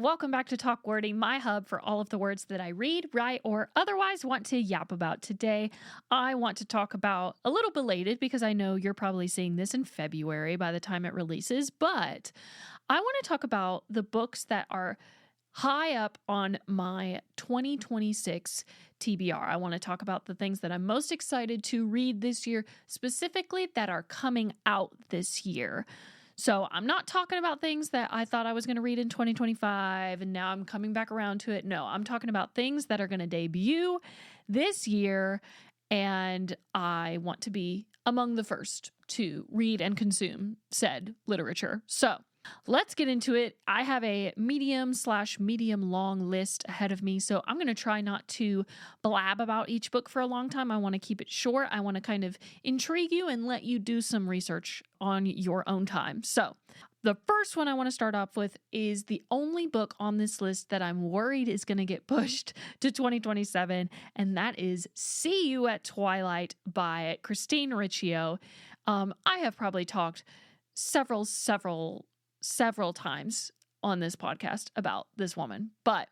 welcome back to Talk Wordy, my hub for all of the words that I read, write, or otherwise want to yap about. Today, I want to talk about a little belated because I know you're probably seeing this in February by the time it releases, but I want to talk about the books that are high up on my 2026 TBR. I want to talk about the things that I'm most excited to read this year, specifically that are coming out this year. So I'm not talking about things that I thought I was going to read in 2025 and now I'm coming back around to it. No, I'm talking about things that are going to debut this year, and I want to be among the first to read and consume said literature. So let's get into it. I have a medium/medium long list ahead of me, so I'm going to try not to blab about each book for a long time. I want to keep it short. I want to kind of intrigue you and let you do some research on your own time. So the first one I want to start off with is the only book on this list that I'm worried is going to get pushed to 2027, and that is See You at Twilight by Christine Riccio. I have probably talked several times on this podcast about this woman, but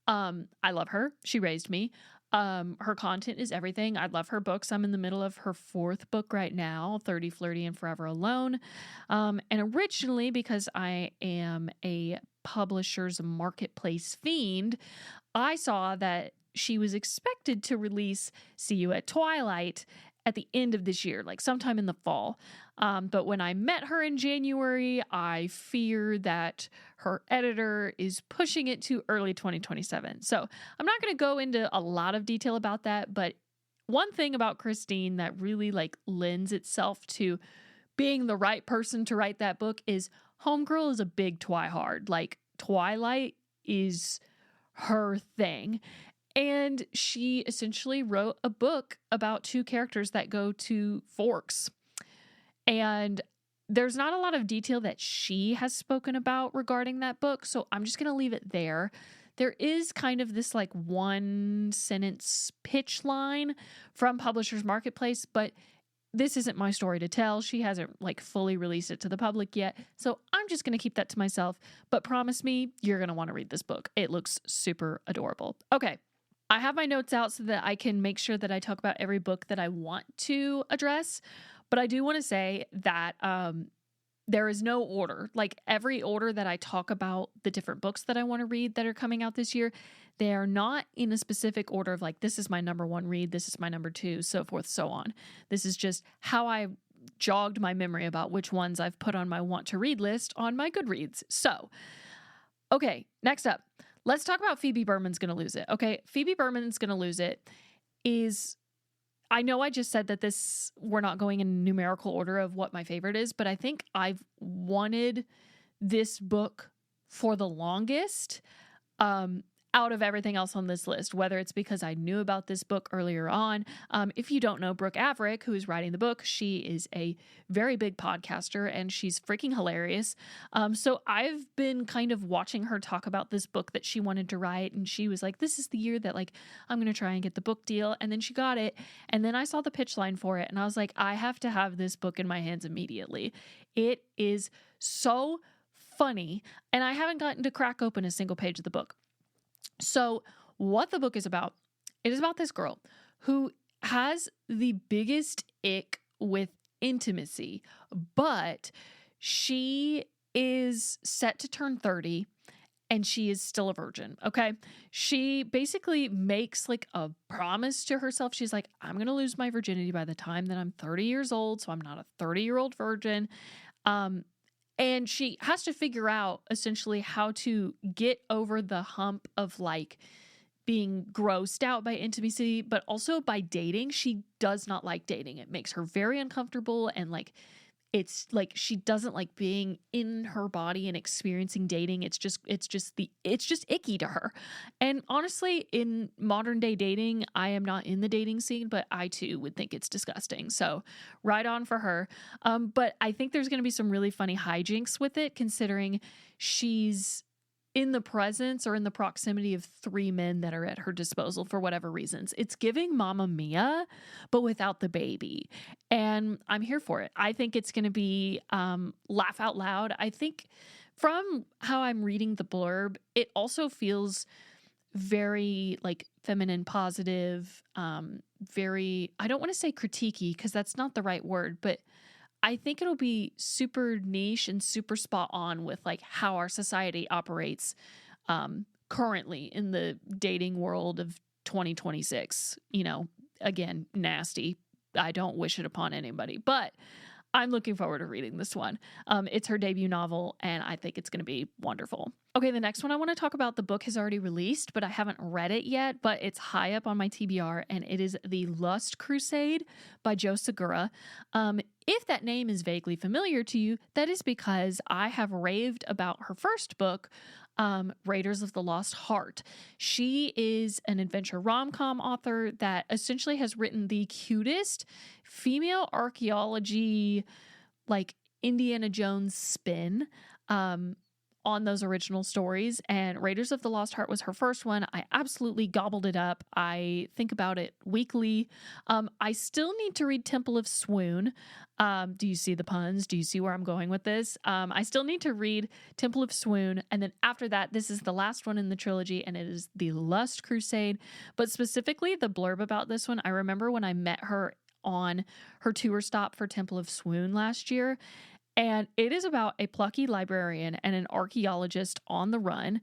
I love her. She raised me. Her content is everything. I love her books. I'm in the middle of her fourth book right now, 30, Flirty, and Forever Alone. And originally, because I am a publisher's marketplace fiend, I saw that she was expected to release See You at Twilight at the end of this year, like sometime in the fall. But when I met her in January, I fear that her editor is pushing it to early 2027. So I'm not going to go into a lot of detail about that, but one thing about Christine that really lends itself to being the right person to write that book is Homegirl is a big twihard. Twilight is her thing. And she essentially wrote a book about two characters that go to Forks. And there's not a lot of detail that she has spoken about regarding that book, so I'm just going to leave it there. There is kind of this one sentence pitch line from Publishers Marketplace, but this isn't my story to tell. She hasn't fully released it to the public yet, so I'm just going to keep that to myself. But promise me, you're going to want to read this book. It looks super adorable. Okay. I have my notes out so that I can make sure that I talk about every book that I want to address. But I do want to say that there is no order. Every order that I talk about the different books that I want to read that are coming out this year, they are not in a specific order of this is my number one read, this is my number two, so forth, so on. This is just how I jogged my memory about which ones I've put on my want to read list on my Goodreads. So, okay, next up. Let's talk about Phoebe Berman's Gonna Lose It. Okay, Phoebe Berman's Gonna Lose It is, I know I just said that we're not going in numerical order of what my favorite is, but I think I've wanted this book for the longest out of everything else on this list, whether it's because I knew about this book earlier on. If you don't know Brooke Averick, who is writing the book, she is a very big podcaster and she's freaking hilarious. So I've been kind of watching her talk about this book that she wanted to write, and she was like, this is the year that I'm going to try and get the book deal. And then she got it. And then I saw the pitch line for it and I was like, I have to have this book in my hands immediately. It is so funny. And I haven't gotten to crack open a single page of the book. So what the book is about, it is about this girl who has the biggest ick with intimacy, but she is set to turn 30 and she is still a virgin. Okay. She basically makes a promise to herself. She's like, I'm going to lose my virginity by the time that I'm 30 years old. So I'm not a 30-year-old virgin. And she has to figure out essentially how to get over the hump of being grossed out by intimacy, but also by dating. She does not like dating. It makes her very uncomfortable. And it's she doesn't like being in her body and experiencing dating. It's just icky to her. And honestly, in modern day dating, I am not in the dating scene, but I too would think it's disgusting. So right on for her. But I think there's going to be some really funny hijinks with it, considering she's in the presence or in the proximity of three men that are at her disposal for whatever reasons. It's giving Mamma Mia, but without the baby. And I'm here for it. I think it's going to be laugh out loud. I think from how I'm reading the blurb, it also feels very like feminine positive, very, I don't want to say critiquey because that's not the right word, but I think it'll be super niche and super spot on with like how our society operates currently in the dating world of 2026. You know, again, nasty. I don't wish it upon anybody, but I'm looking forward to reading this one. It's her debut novel, and I think it's going to be wonderful. Okay, the next one I want to talk about, the book has already released, but I haven't read it yet, but it's high up on my TBR, and it is The Lust Crusade by Jo Segura. If that name is vaguely familiar to you, that is because I have raved about her first book, Raiders of the Lost Heart. She is an adventure rom-com author that essentially has written the cutest female archaeology, like Indiana Jones spin, on those original stories. And Raiders of the Lost Heart was her first one. I absolutely gobbled it up. I think about it weekly. I still need to read Temple of Swoon. Do you see the puns? Do you see where I'm going with this? I still need to read Temple of Swoon. And then after that, this is the last one in the trilogy, and it is The Lust Crusade. But specifically, the blurb about this one, I remember when I met her on her tour stop for Temple of Swoon last year. And it is about a plucky librarian and an archaeologist on the run.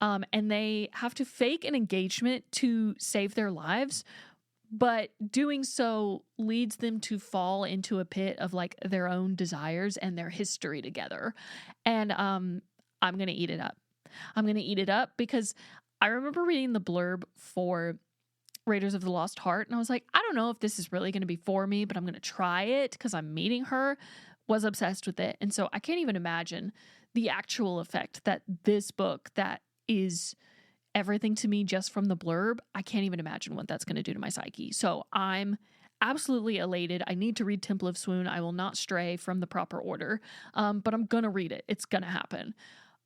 And they have to fake an engagement to save their lives. But doing so leads them to fall into a pit of like their own desires and their history together. And I'm going to eat it up. I'm going to eat it up because I remember reading the blurb for Raiders of the Lost Heart. And I was like, I don't know if this is really going to be for me, but I'm going to try it because I'm meeting her. Was obsessed with it. And so I can't even imagine the actual effect that this book that is everything to me just from the blurb, I can't even imagine what that's going to do to my psyche. So I'm absolutely elated. I need to read Temple of Swoon. I will not stray from the proper order, but I'm going to read it. It's going to happen.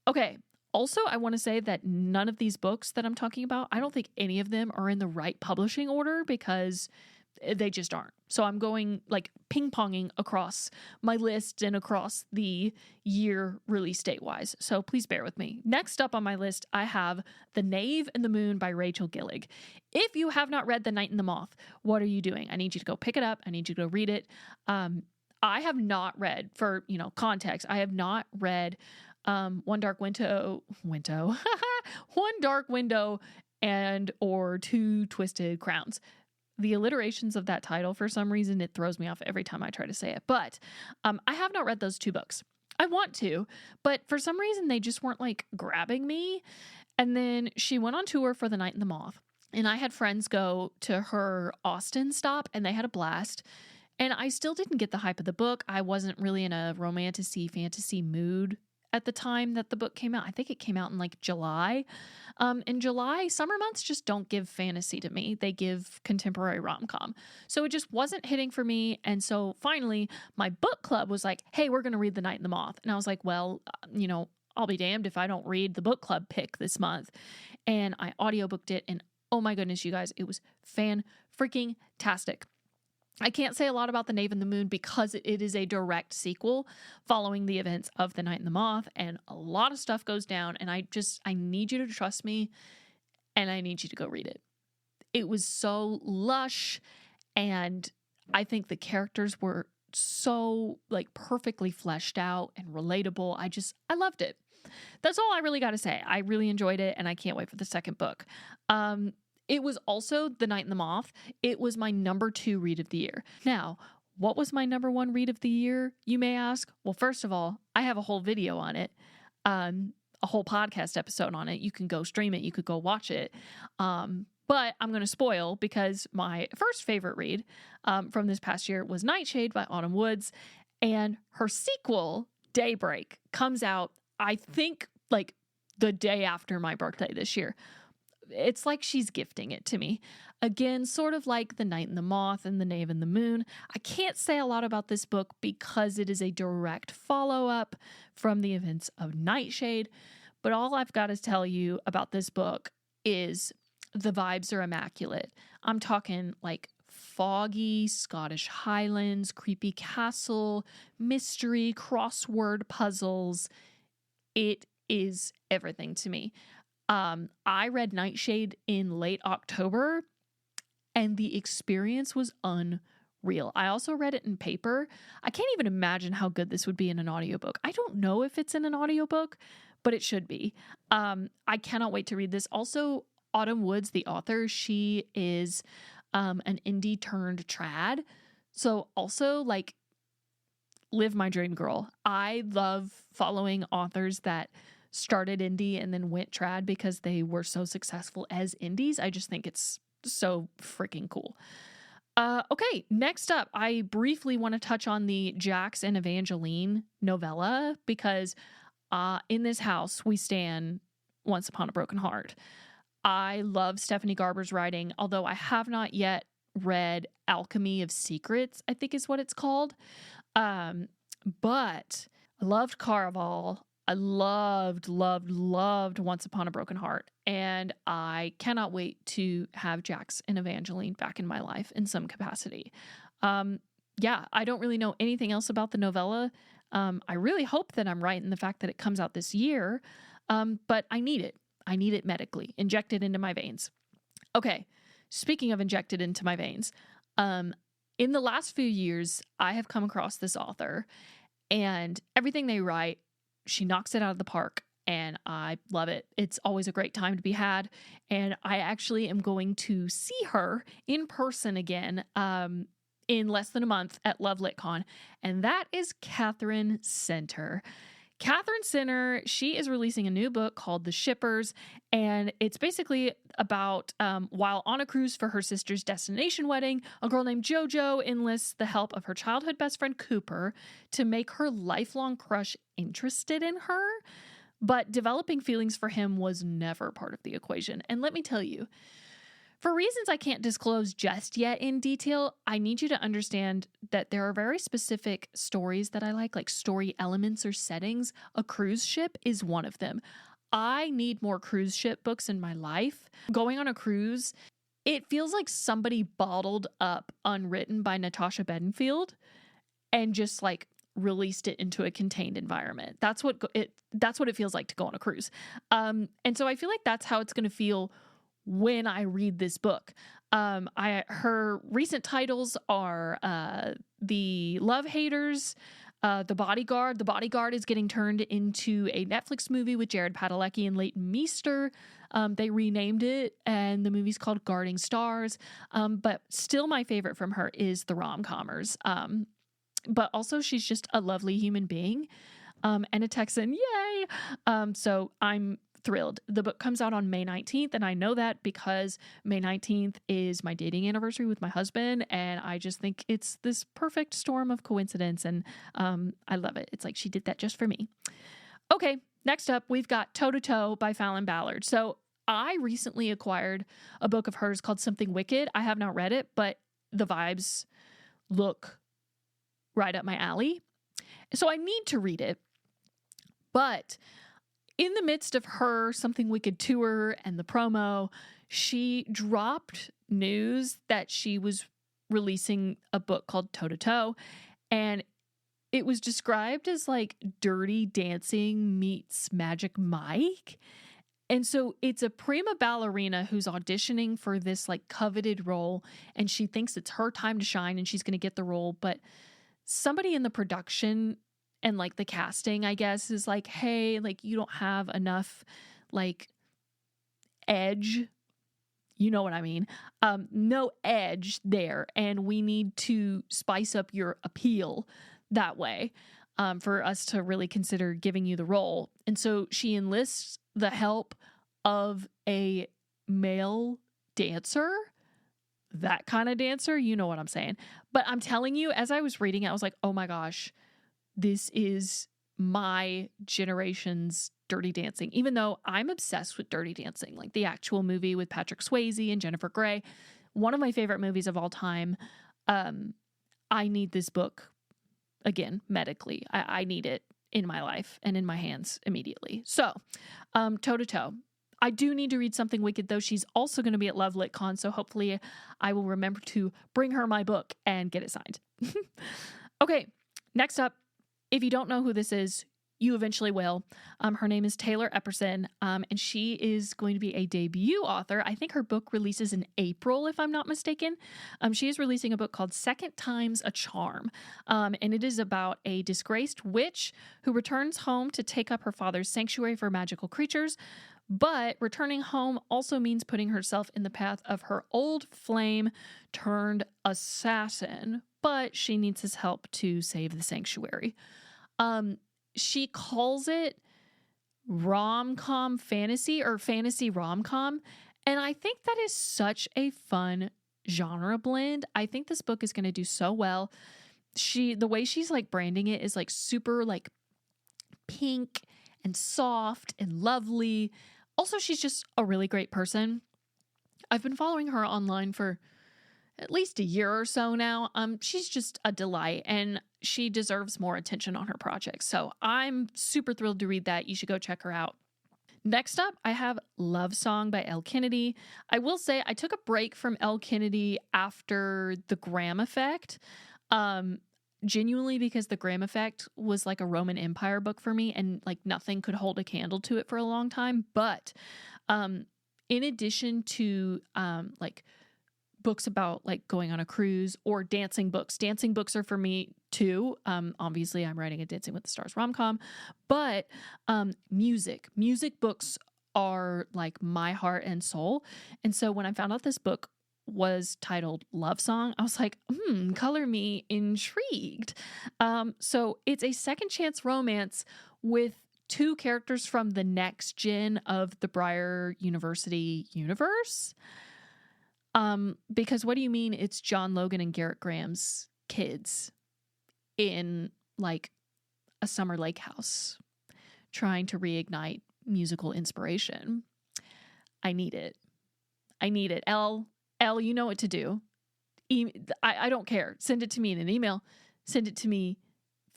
Okay. Also, I want to say that none of these books that I'm talking about, I don't think any of them are in the right publishing order because they just aren't. So I'm going like ping-ponging across my list and across the year release date-wise. So please bear with me. Next up on my list, I have The Knave and the Moon by Rachel Gillig. If you have not read The Night and the Moth, what are you doing? I need you to go pick it up. I need you to go read it. I have not read, for, context, I have not read One Dark Window, One Dark Window and or Two Twisted Crowns. The alliterations of that title, for some reason, it throws me off every time I try to say it. But I have not read those two books. I want to, but for some reason, they just weren't like grabbing me. And then she went on tour for The Night and the Moth. And I had friends go to her Austin stop and they had a blast. And I still didn't get the hype of the book. I wasn't really in a fantasy mood at the time that the book came out. I think it came out in like July. In July, summer months just don't give fantasy to me. They give contemporary rom-com. So it just wasn't hitting for me. And so finally, my book club was like, hey, we're going to read The Night and the Moth. And I was like, well, I'll be damned if I don't read the book club pick this month. And I audiobooked it. And oh my goodness, you guys, it was fan-freaking-tastic. I can't say a lot about The Knave and the Moon because it is a direct sequel following the events of The Night and the Moth, and a lot of stuff goes down, and I need you to trust me, and I need you to go read it. It was so lush, and I think the characters were so like perfectly fleshed out and relatable. I loved it. That's all I really got to say. I really enjoyed it, and I can't wait for the second book. It was also The Night and the Moth. It was my number 2 read of the year. Now, what was my number 1 read of the year, you may ask? Well, first of all, I have a whole video on it, a whole podcast episode on it. You can go stream it. You could go watch it. But I'm going to spoil because my first favorite read from this past year was Nightshade by Autumn Woods. And her sequel, Daybreak, comes out, I think, like the day after my birthday this year. It's like she's gifting it to me. Again, sort of like The Night and the Moth and The Knave and the Moon. I can't say a lot about this book because it is a direct follow-up from the events of Nightshade, But all I've got to tell you about this book is the vibes are immaculate. I'm talking like foggy Scottish Highlands, creepy castle, mystery, crossword puzzles. It is everything to me. I read Nightshade in late October, and the experience was unreal. I also read it in paper. I can't even imagine how good this would be in an audiobook. I don't know if it's in an audiobook, but it should be. I cannot wait to read this. Also, Autumn Woods, the author, she is an indie turned trad. So also like live my dream, girl. I love following authors that started indie and then went trad because they were so successful as indies. I just think it's so freaking cool. Okay, next up, I briefly want to touch on the Jax and Evangeline novella because in this house we stand Once Upon a Broken Heart. I love Stephanie Garber's writing, although I have not yet read Alchemy of Secrets, I think is what it's called. But I loved Caraval. I loved Once Upon a Broken Heart. And I cannot wait to have Jax and Evangeline back in my life in some capacity. Yeah, I don't really know anything else about the novella. I really hope that I'm right in the fact that it comes out this year. But I need it. I need it medically, injected into my veins. Okay, speaking of injected into my veins, in the last few years, I have come across this author, and everything they write, she knocks it out of the park, and I love it. It's always a great time to be had, and I actually am going to see her in person again in less than a month at Love LitCon, and that is Catherine Center. Catherine Center, she is releasing a new book called The Shippers, and it's basically about while on a cruise for her sister's destination wedding, a girl named JoJo enlists the help of her childhood best friend Cooper to make her lifelong crush interested in her, but developing feelings for him was never part of the equation. And let me tell you, for reasons I can't disclose just yet in detail, I need you to understand that there are very specific stories that I like story elements or settings. A cruise ship is one of them. I need more cruise ship books in my life. Going on a cruise, it feels like somebody bottled up Unwritten by Natasha Bedingfield and just like released it into a contained environment. That's what it feels like to go on a cruise. And so I feel like that's how it's going to feel when I read this book. Her recent titles are The Love Haters, The Bodyguard. The Bodyguard is getting turned into a Netflix movie with Jared Padalecki and Leighton Meester. They renamed it, and the movie's called Guarding Stars. But still my favorite from her is The Rom-Commers. But also she's just a lovely human being and a Texan. Yay! So I'm thrilled. The book comes out on May 19th, and I know that because May 19th is my dating anniversary with my husband, and I just think it's this perfect storm of coincidence, and I love it. It's like she did that just for me. Okay, next up, we've got Toe to Toe by Fallon Ballard. So I recently acquired a book of hers called Something Wicked. I have not read it, but the vibes look right up my alley. So I need to read it, but in the midst of her Something Wicked tour and the promo, she dropped news that she was releasing a book called Toe to Toe, and it was described as like Dirty Dancing meets Magic Mike. And so it's a prima ballerina who's auditioning for this like coveted role, and she thinks it's her time to shine and she's going to get the role, but somebody in the production and like the casting, I guess, is like, hey, like you don't have enough like edge. You know what I mean? No edge there. And we need to spice up your appeal that way for us to really consider giving you the role. And so she enlists the help of a male dancer. That kind of dancer, you know what I'm saying. But I'm telling you, as I was reading it, I was like, oh my gosh, this is my generation's Dirty Dancing, even though I'm obsessed with Dirty Dancing, like the actual movie with Patrick Swayze and Jennifer Grey, one of my favorite movies of all time. I need this book again, medically. I need it in my life and in my hands immediately. So, toe to toe. I do need to read Something Wicked, though. She's also going to be at Love Lit Con, so hopefully I will remember to bring her my book and get it signed. Okay, next up, if you don't know who this is, you eventually will. Her name is Taylor Epperson, and she is going to be a debut author. I think her book releases in April, if I'm not mistaken. She is releasing a book called Second Time's a Charm, and it is about a disgraced witch who returns home to take up her father's sanctuary for magical creatures. But returning home also means putting herself in the path of her old flame turned assassin, but she needs his help to save the sanctuary. She calls it rom-com fantasy or fantasy rom-com, and I think that is such a fun genre blend. I think this book is going to do so well. The way she's like branding it is like super like pink and soft and lovely. Also, she's just a really great person. I've been following her online for at least a year or so now. She's just a delight, and she deserves more attention on her projects. So I'm super thrilled to read that. You should go check her out. Next up, I have Love Song by Elle Kennedy. I will say I took a break from Elle Kennedy after The Graham Effect. Genuinely because The Graham Effect was like a Roman Empire book for me, and like nothing could hold a candle to it for a long time. But in addition to like books about like going on a cruise or dancing books are for me too. Obviously I'm writing a Dancing with the Stars rom-com, but music books are like my heart and soul. And so when I found out this book was titled Love Song, I was like, color me intrigued. So it's a second chance romance with two characters from the next gen of the Briar University universe. Because what do you mean it's John Logan and Garrett Graham's kids in like a summer lake house trying to reignite musical inspiration? I need it. Elle, you know what to do. I don't care. Send it to me in an email. Send it to me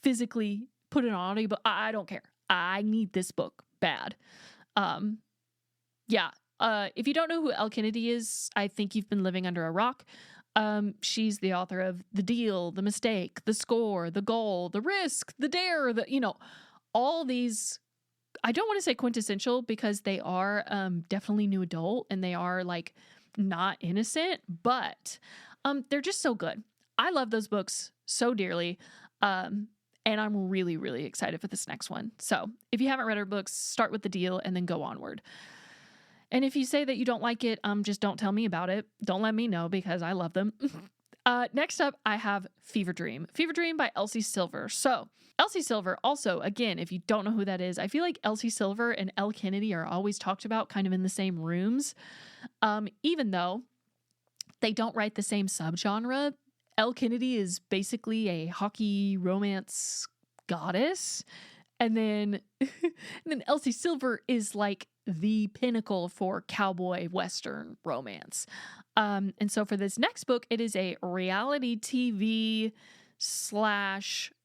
physically. Put it on audio, but I don't care. I need this book bad. Yeah. If you don't know who Elle Kennedy is, I think you've been living under a rock. She's the author of The Deal, The Mistake, The Score, The Goal, The Risk, The Dare, all these. I don't want to say quintessential because they are definitely new adult and they are like not innocent, but they're just so good. I love those books so dearly. And I'm really, really excited for this next one. So if you haven't read her books, start with The Deal and then go onward. And if you say that you don't like it, just don't tell me about it. Don't let me know because I love them. Next up, I have Fever Dream. Fever Dream by Elsie Silver. So Elsie Silver, also, again, if you don't know who that is, I feel like Elsie Silver and Elle Kennedy are always talked about kind of in the same rooms. Even though they don't write the same subgenre. Elle Kennedy is basically a hockey romance goddess. And then Elsie Silver is like the pinnacle for cowboy Western romance. And so for this next book, it is a reality TV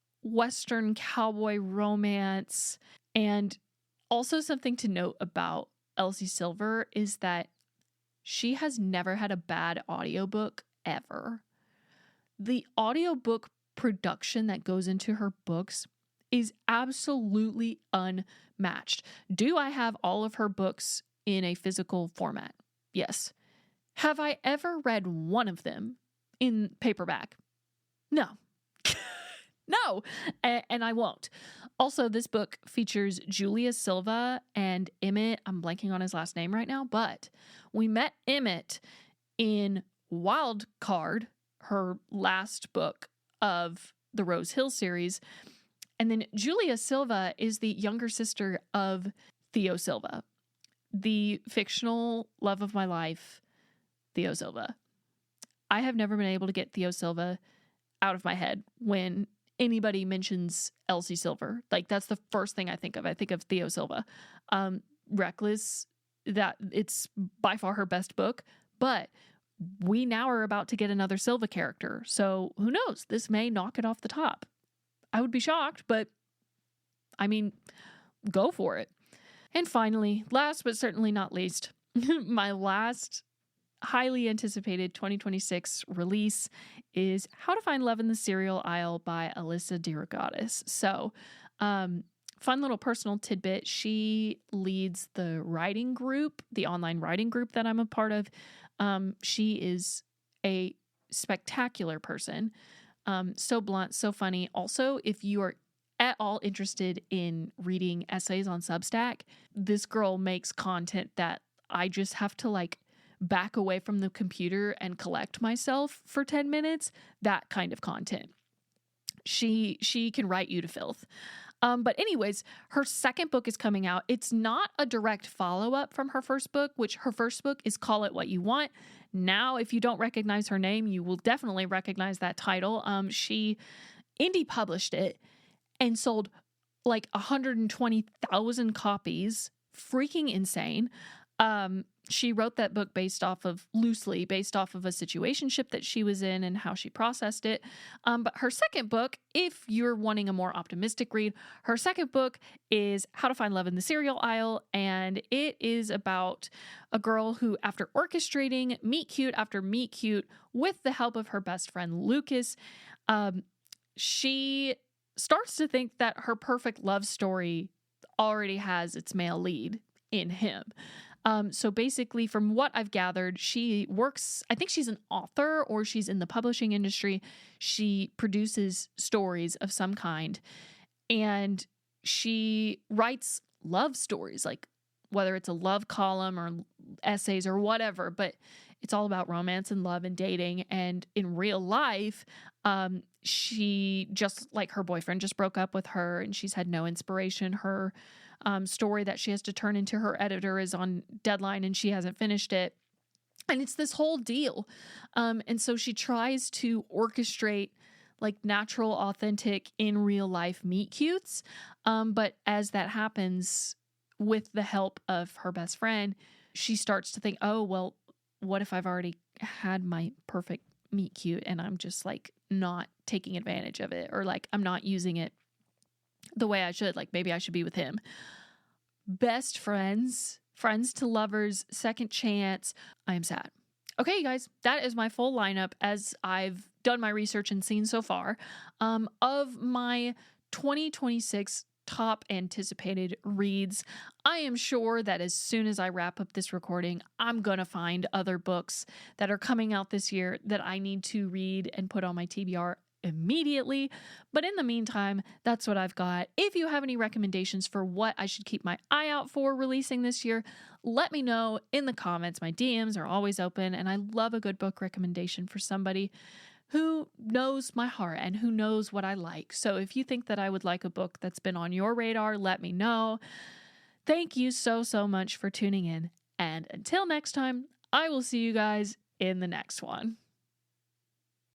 / Western cowboy romance. And also something to note about Elsie Silver is that she has never had a bad audiobook ever. The audiobook production that goes into her books is absolutely unmatched. Do I have all of her books in a physical format? Yes. Have I ever read one of them in paperback? No. No. And I won't. Also, this book features Julia Silva and Emmett. I'm blanking on his last name right now, but we met Emmett in Wild Card, her last book of the Rose Hill series. And then Julia Silva is the younger sister of Theo Silva, the fictional love of my life, Theo Silva. I have never been able to get Theo Silva out of my head when anybody mentions Elsie Silver. Like, that's the first thing I think of. I think of Theo Silva. Reckless, that it's by far her best book, but we now are about to get another Silva character. So who knows? This may knock it off the top. I would be shocked, but I mean, go for it. And finally, last but certainly not least, my last highly anticipated 2026 release is How to Find Love in the Cereal Aisle by Alyssa DeRogatis. So, fun little personal tidbit. She leads the writing group, the online writing group that I'm a part of. She is a spectacular person. So blunt, so funny. Also, if you are at all interested in reading essays on Substack, this girl makes content that I just have to like back away from the computer and collect myself for 10 minutes. That kind of content. She can write you to filth. But anyways, her second book is coming out. It's not a direct follow-up from her first book, which her first book is Call It What You Want. Now, if you don't recognize her name, you will definitely recognize that title. She indie published it and sold like 120,000 copies. Freaking insane. She wrote that book loosely based off of a situationship that she was in and how she processed it. But her second book, if you're wanting a more optimistic read, her second book is How to Find Love in the Cereal Aisle. And it is about a girl who, after orchestrating meet cute after meet cute with the help of her best friend Lucas, she starts to think that her perfect love story already has its male lead in him. So basically, from what I've gathered, she works, I think she's an author or she's in the publishing industry. She produces stories of some kind and she writes love stories, like whether it's a love column or essays or whatever, but it's all about romance and love and dating. And in real life, she just like her boyfriend just broke up with her and she's had no inspiration. Her story that she has to turn into her editor is on deadline and she hasn't finished it. And it's this whole deal. And so she tries to orchestrate like natural, authentic, in real life meet cutes. But as that happens with the help of her best friend, she starts to think, oh, well, what if I've already had my perfect meet cute and I'm just like not taking advantage of it, or like I'm not using it the way I should, like maybe I should be with him. Best friends, friends to lovers, second chance. I am sad. Okay, you guys, that is my full lineup as I've done my research and seen so far of my 2026 top anticipated reads. I am sure that as soon as I wrap up this recording, I'm going to find other books that are coming out this year that I need to read and put on my TBR immediately. But in the meantime, that's what I've got. If you have any recommendations for what I should keep my eye out for releasing this year, let me know in the comments. My DMs are always open, and I love a good book recommendation for somebody who knows my heart and who knows what I like. So if you think that I would like a book that's been on your radar, let me know. Thank you so much for tuning in. And until next time, I will see you guys in the next one.